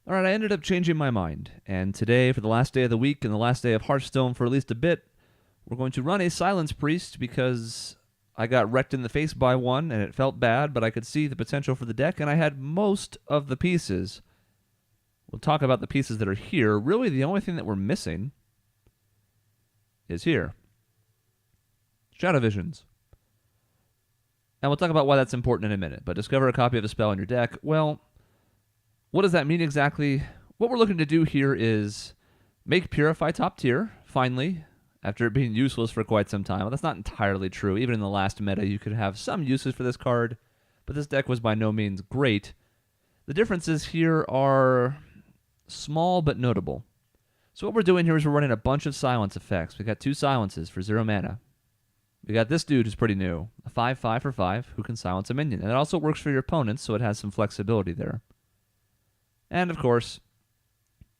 All right, I ended up changing my mind, and today, for the last day of the week and the last day of Hearthstone for at least a bit, we're going to run a Silence Priest because I got wrecked in the face by one, and it felt bad, but I could see the potential for the deck, and I had most of the pieces. We'll talk about the pieces that are here. Really, the only thing that we're missing is here. Shadow Visions. And we'll talk about why that's important in a minute, but discover a copy of a spell in your deck. Well, what does that mean exactly? What we're looking to do here is make Purify top tier, finally, after it being useless for quite some time. Well, that's not entirely true. Even in the last meta, you could have some uses for this card, but this deck was by no means great. The differences here are small but notable. So what we're doing here is we're running a bunch of silence effects. We got 2 silences for 0 mana. We got this dude who's pretty new, a 5/5 for 5 who can silence a minion. And it also works for your opponents, so it has some flexibility there. And of course,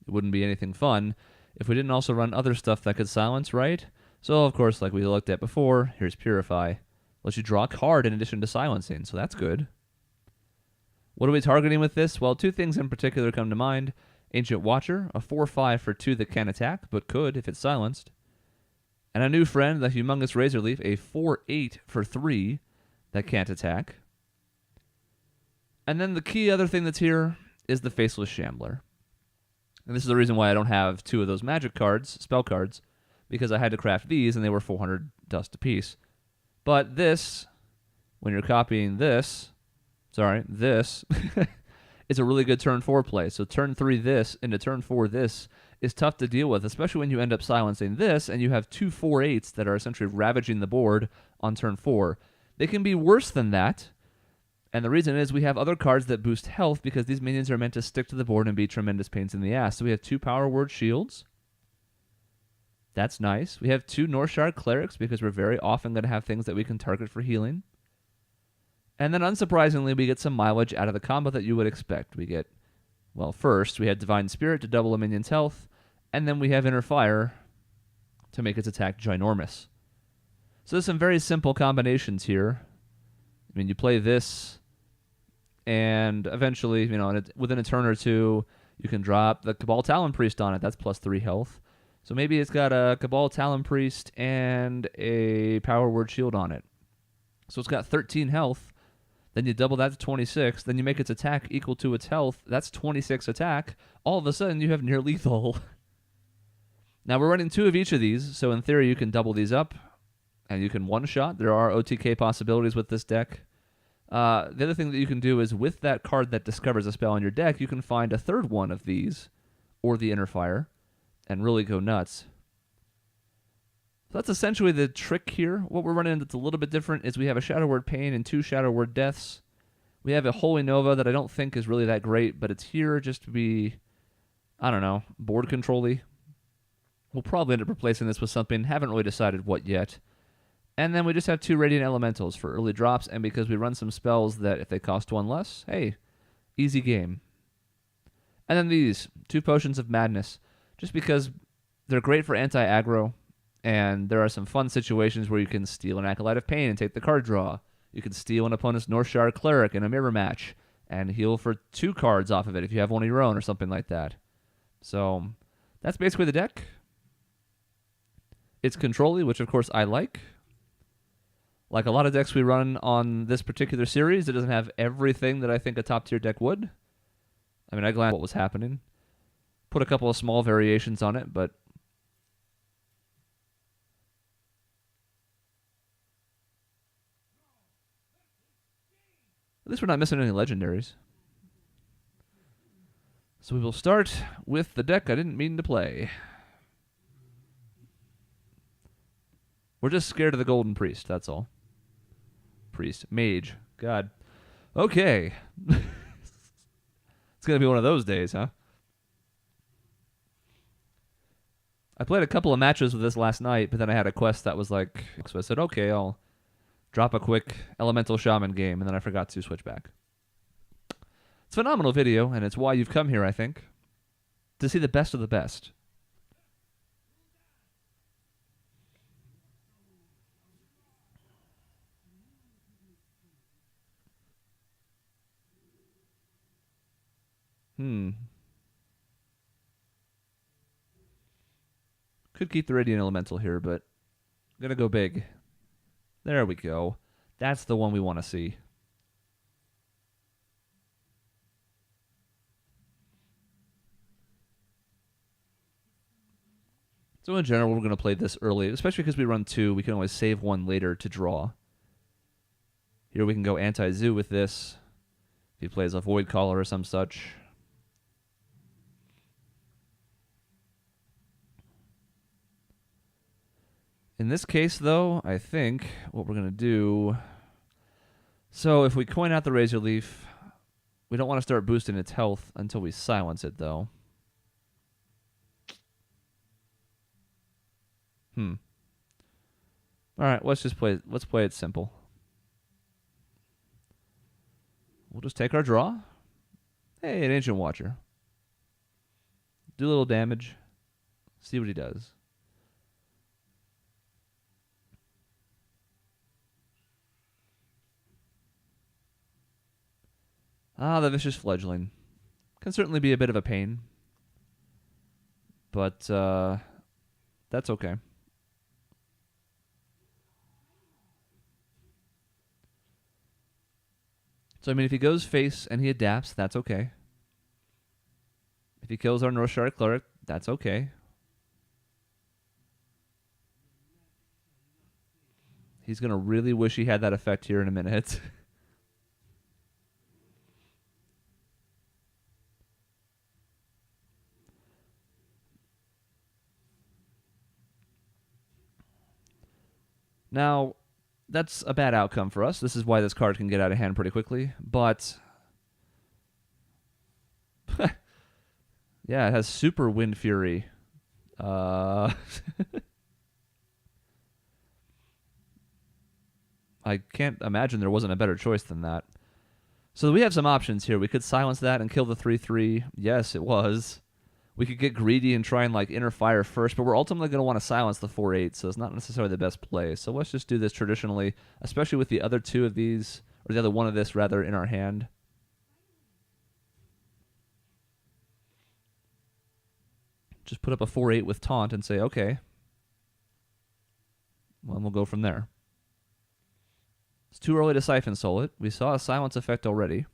it wouldn't be anything fun if we didn't also run other stuff that could silence, right? So of course, like we looked at before, here's Purify. Lets you draw a card in addition to silencing, so that's good. What are we targeting with this? Well, 2 things in particular come to mind. Ancient Watcher, a 4/5 for 2 that can attack, but could if it's silenced. And a new friend, the Humongous Razorleaf, a 4/8 for 3 that can't attack. And then the key other thing that's here is the Faceless Shambler. And this is the reason why I don't have 2 of those magic cards, spell cards, because I had to craft these and they were 400 dust apiece. But this, when you're copying this, is a really good turn 4 play. So turn 3 this into turn 4 this is tough to deal with, especially when you end up silencing this and you have 2 4/8s that are essentially ravaging the board on turn 4. They can be worse than that. And the reason is we have other cards that boost health because these minions are meant to stick to the board and be tremendous pains in the ass. So we have 2 Power Word Shields. That's nice. We have 2 Northshire Clerics because we're very often going to have things that we can target for healing. And then unsurprisingly, we get some mileage out of the combo that you would expect. We get, well, first, we had Divine Spirit to double a minion's health, and then we have Inner Fire to make its attack ginormous. So there's some very simple combinations here. I mean, you play this, and eventually, within a turn or 2, you can drop the Cabal Talon Priest on it. That's plus 3 health. So maybe it's got a Cabal Talon Priest and a Power Word Shield on it. So it's got 13 health. Then you double that to 26. Then you make its attack equal to its health. That's 26 attack. All of a sudden, you have near lethal. Now, we're running 2 of each of these. So in theory, you can double these up. And you can one-shot. There are OTK possibilities with this deck. The other thing that you can do is with that card that discovers a spell in your deck, you can find a 3rd one of these, or the Inner Fire, and really go nuts. So that's essentially the trick here. What we're running that's a little bit different is we have a Shadow Word Pain and 2 Shadow Word Deaths. We have a Holy Nova that I don't think is really that great, but it's here just to be, I don't know, board control-y. We'll probably end up replacing this with something. Haven't really decided what yet. And then we just have 2 Radiant Elementals for early drops, and because we run some spells that if they cost 1 less, hey, easy game. And then these, 2 Potions of Madness, just because they're great for anti-aggro, and there are some fun situations where you can steal an Acolyte of Pain and take the card draw. You can steal an opponent's Northshire Cleric in a mirror match and heal for 2 cards off of it if you have one of your own or something like that. So that's basically the deck. It's control-y, which of course I like. Like a lot of decks we run on this particular series, it doesn't have everything that I think a top-tier deck would. I mean, I glanced at what was happening. Put a couple of small variations on it, but at least we're not missing any legendaries. So we will start with the deck I didn't mean to play. We're just scared of the Golden Priest, that's all. Priest. Mage. God. Okay. It's going to be one of those days, huh? I played a couple of matches with this last night, but then I had a quest that was like... So I said, okay, I'll drop a quick Elemental Shaman game, and then I forgot to switch back. It's a phenomenal video, and it's why you've come here, I think. To see the best of the best. Could keep the Radiant Elemental here, but I'm going to go big. There we go. That's the one we want to see. So in general, we're going to play this early, especially because we run 2. We can always save 1 later to draw. Here we can go anti-zoo with this. If he plays a Void Caller or some such. In this case, though, I think what we're going to do... So if we coin out the Razor Leaf, we don't want to start boosting its health until we silence it, though. All right, let's play it simple. We'll just take our draw. Hey, an Ancient Watcher. Do a little damage. See what he does. Ah, the Vicious Fledgling. Can certainly be a bit of a pain. But that's okay. So, I mean, if he goes face and he adapts, that's okay. If he kills our Northshire Cleric, that's okay. He's going to really wish he had that effect here in a minute. Now, that's a bad outcome for us. This is why this card can get out of hand pretty quickly. But, yeah, it has Super Wind Fury. I can't imagine there wasn't a better choice than that. So we have some options here. We could silence that and kill the 3/3. Yes, it was. We could get greedy and try and like inner fire first, but we're ultimately going to want to silence the 4/8, so it's not necessarily the best play. So let's just do this traditionally, especially with the other 2 of these, or the other 1 of this rather, in our hand. Just put up a 4/8 with taunt and say, okay. Well, we'll go from there. It's too early to Siphon Soul it. We saw a silence effect already.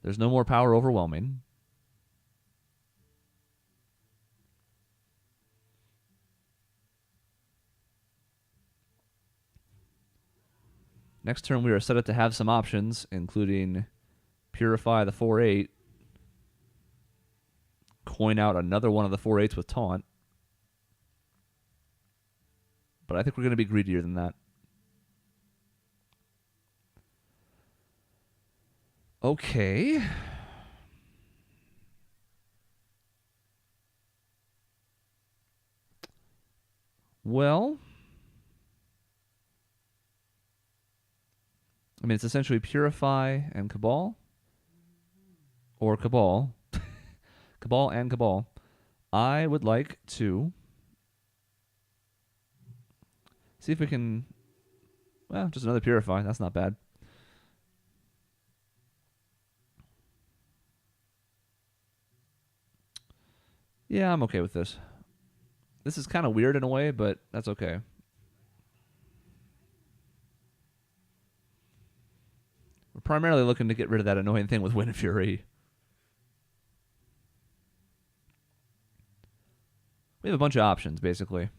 There's no more power overwhelming. Next turn, we are set up to have some options, including Purify the 4/8, coin out another one of the 4/8s with Taunt. But I think we're going to be greedier than that. Okay. Well, I mean, it's essentially Purify and Cabal. Or Cabal. Cabal and Cabal. I would like to see if we can... Well, just another Purify. That's not bad. Yeah, I'm okay with this. This is kind of weird in a way, but that's okay. We're primarily looking to get rid of that annoying thing with Wind Fury. We have a bunch of options, basically.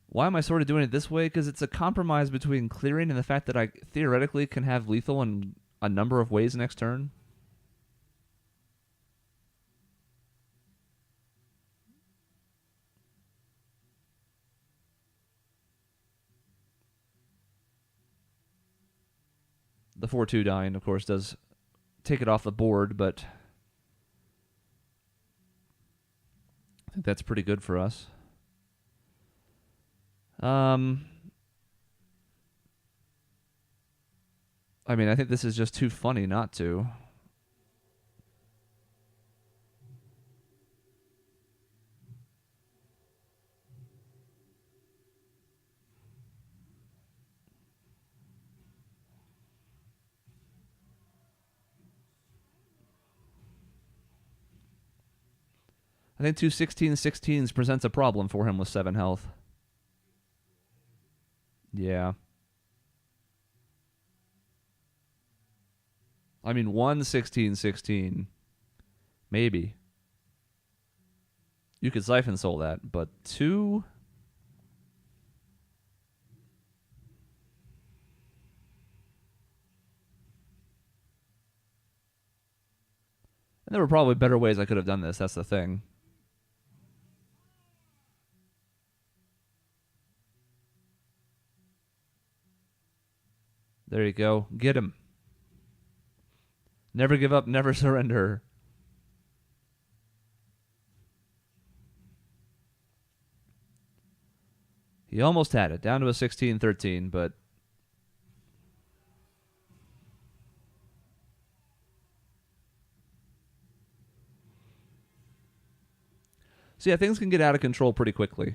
Why am I sort of doing it this way? Because it's a compromise between clearing and the fact that I theoretically can have lethal in a number of ways next turn. The 4/2 dying, of course, does take it off the board, but I think that's pretty good for us. I mean, I think this is just too funny not to. I think 2 16/16s presents a problem for him with 7 health. Yeah. I mean, 1 16/16, maybe. You could Siphon Soul that, but 2? And there were probably better ways I could have done this. That's the thing. There you go. Get him. Never give up, never surrender. He almost had it. Down to a 16/13, but... So yeah, things can get out of control pretty quickly.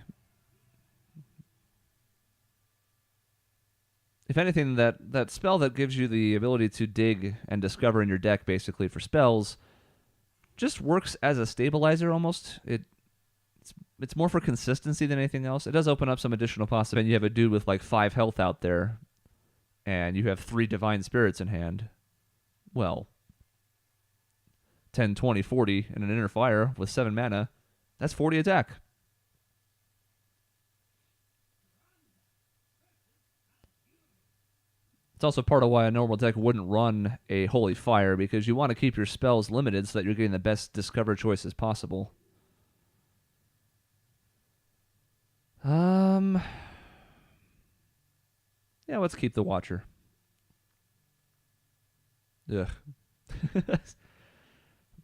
If anything, that spell that gives you the ability to dig and discover in your deck, basically, for spells, just works as a stabilizer almost. It's more for consistency than anything else. It does open up some additional possibilities. You have a dude with like 5 health out there, and you have 3 Divine Spirits in hand. Well, 10, 20, 40, and an Inner Fire with 7 mana. That's 40 attack. It's also part of why a normal deck wouldn't run a Holy Fire, because you want to keep your spells limited so that you're getting the best discover choices possible. Yeah, let's keep the Watcher. Ugh.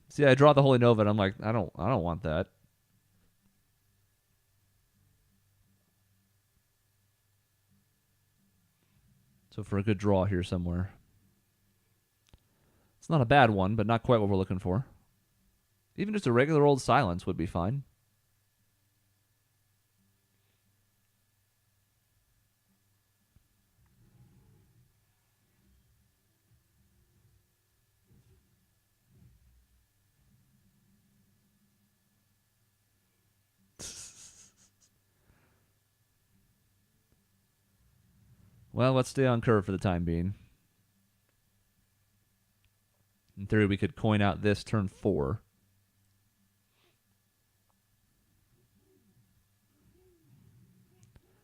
See, I draw the Holy Nova, and I'm like, I don't want that. So for a good draw here somewhere. It's not a bad one, but not quite what we're looking for. Even just a regular old Silence would be fine. Well, let's stay on curve for the time being. In theory, we could coin out this turn 4.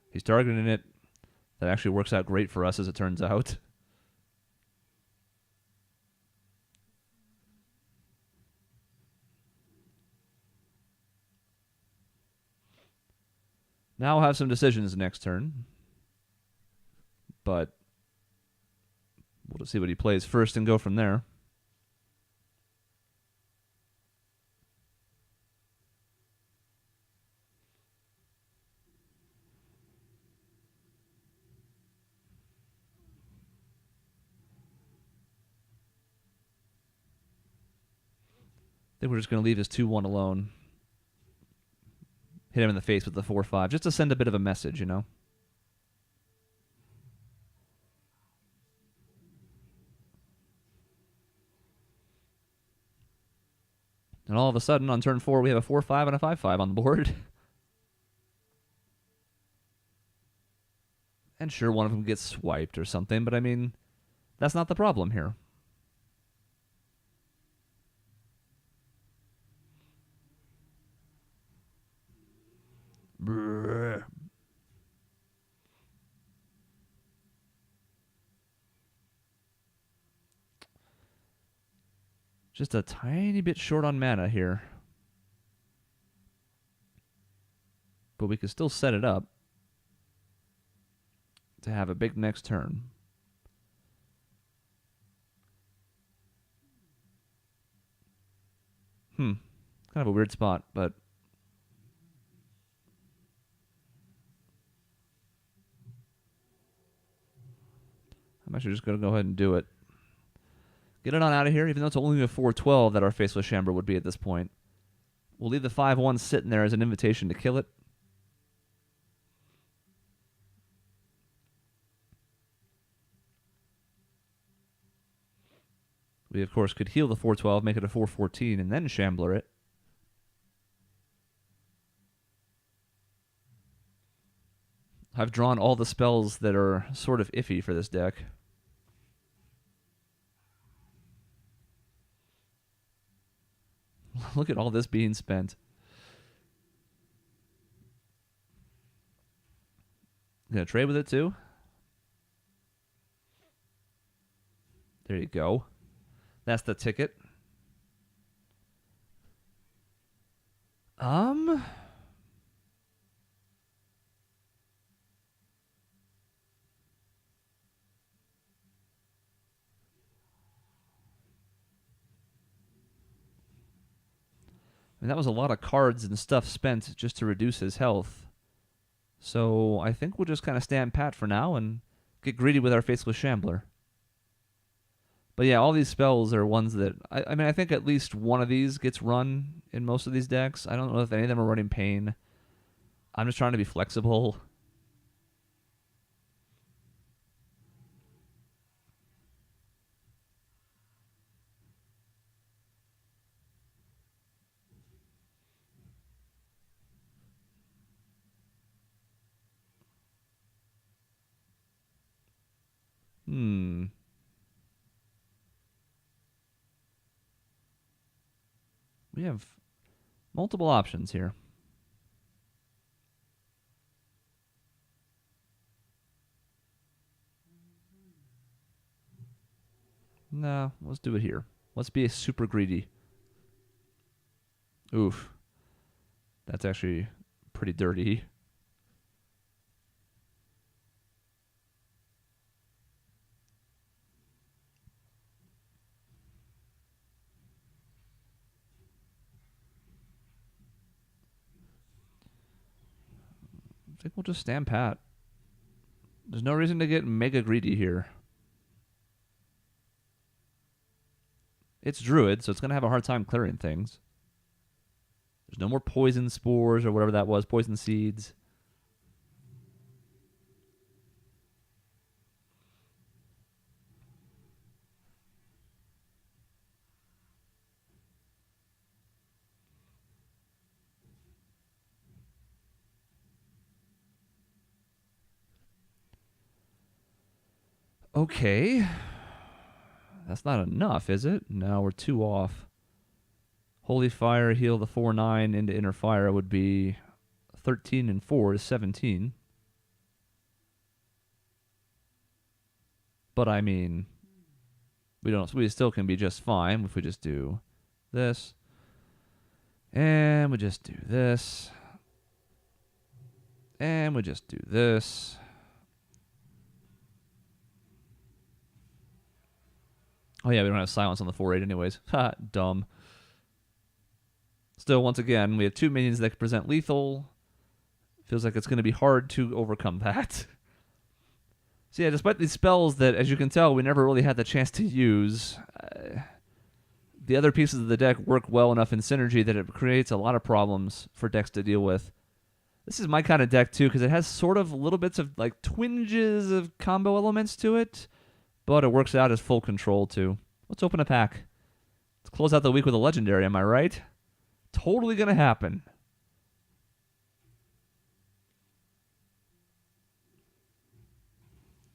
He's targeting it. That actually works out great for us, as it turns out. Now we'll have some decisions next turn. But we'll just see what he plays first and go from there. I think we're just going to leave his 2-1 alone. Hit him in the face with the 4-5, just to send a bit of a message, you know? And all of a sudden, on turn 4, we have a 4-5 and a 5-5 on the board. And sure, one of them gets swiped or something, but I mean, that's not the problem here. Brrr. Just a tiny bit short on mana here. But we can still set it up to have a big next turn. Kind of a weird spot, but... I'm actually just going to go ahead and do it. Get it on out of here, even though it's only a 4-12 that our Faceless Chamber would be at this point. We'll leave the 5-1 sitting there as an invitation to kill it. We, of course, could heal the 4-12, make it a 4-14, and then Shambler it. I've drawn all the spells that are sort of iffy for this deck. Look at all this being spent. Gonna trade with it too? There you go. That's the ticket. I mean, that was a lot of cards and stuff spent just to reduce his health. So I think we'll just kind of stand pat for now and get greedy with our Faceless Shambler. But yeah, all these spells are ones that... I mean, I think at least one of these gets run in most of these decks. I don't know if any of them are running Pain. I'm just trying to be flexible. We have multiple options here. No, let's do it here. Let's be super greedy. Oof. That's actually pretty dirty. I think we'll just stand pat. There's no reason to get mega greedy here. It's Druid, so it's going to have a hard time clearing things. There's no more poison spores or whatever that was, poison seeds. Okay. That's not enough, is it? No, we're 2 off. Holy Fire, heal the 4/9 into Inner Fire would be 13 and 4 is 17. But I mean, we still can be just fine if we just do this. And we just do this. And we just do this. Oh yeah, we don't have silence on the 4/8 anyways. Ha, dumb. Still, once again, we have 2 minions that can present lethal. Feels like it's going to be hard to overcome that. So yeah, despite these spells that, as you can tell, we never really had the chance to use, the other pieces of the deck work well enough in synergy that it creates a lot of problems for decks to deal with. This is my kind of deck too, because it has sort of little bits of like twinges of combo elements to it, but it works out as full control too. Let's open a pack. Let's close out the week with a legendary, am I right? Totally gonna happen.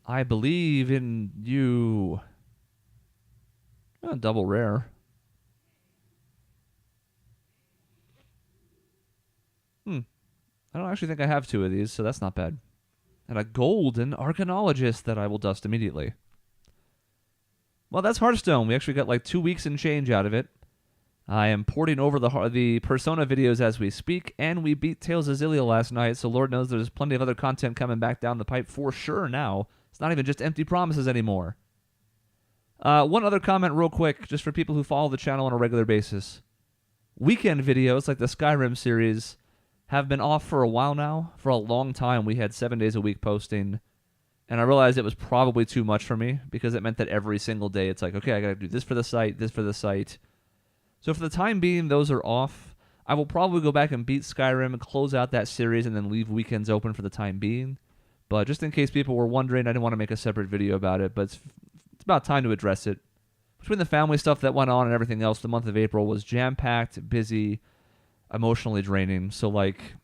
I believe in you. Double rare. I don't actually think I have 2 of these, so that's not bad. And a golden Arcanologist that I will dust immediately. Well, that's Hearthstone. We actually got like 2 weeks and change out of it. I am porting over the Persona videos as we speak, and we beat Tales of Xillia last night, so Lord knows there's plenty of other content coming back down the pipe for sure now. It's not even just empty promises anymore. One other comment real quick, just for people who follow the channel on a regular basis. Weekend videos, like the Skyrim series, have been off for a while now. For a long time, we had 7 days a week posting, and I realized it was probably too much for me, because it meant that every single day it's like, okay, I gotta do this for the site, this for the site. So for the time being, those are off. I will probably go back and beat Skyrim and close out that series and then leave weekends open for the time being. But just in case people were wondering, I didn't want to make a separate video about it, but it's about time to address it. Between the family stuff that went on and everything else, the month of April was jam-packed, busy, emotionally draining. So, like,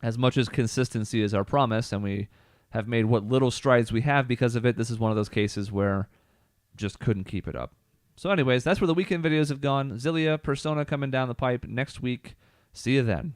as much as consistency is our promise, and we have made what little strides we have because of it. This is one of those cases where just couldn't keep it up. So anyways, that's where the weekend videos have gone. Zillia, Persona coming down the pipe next week. See you then.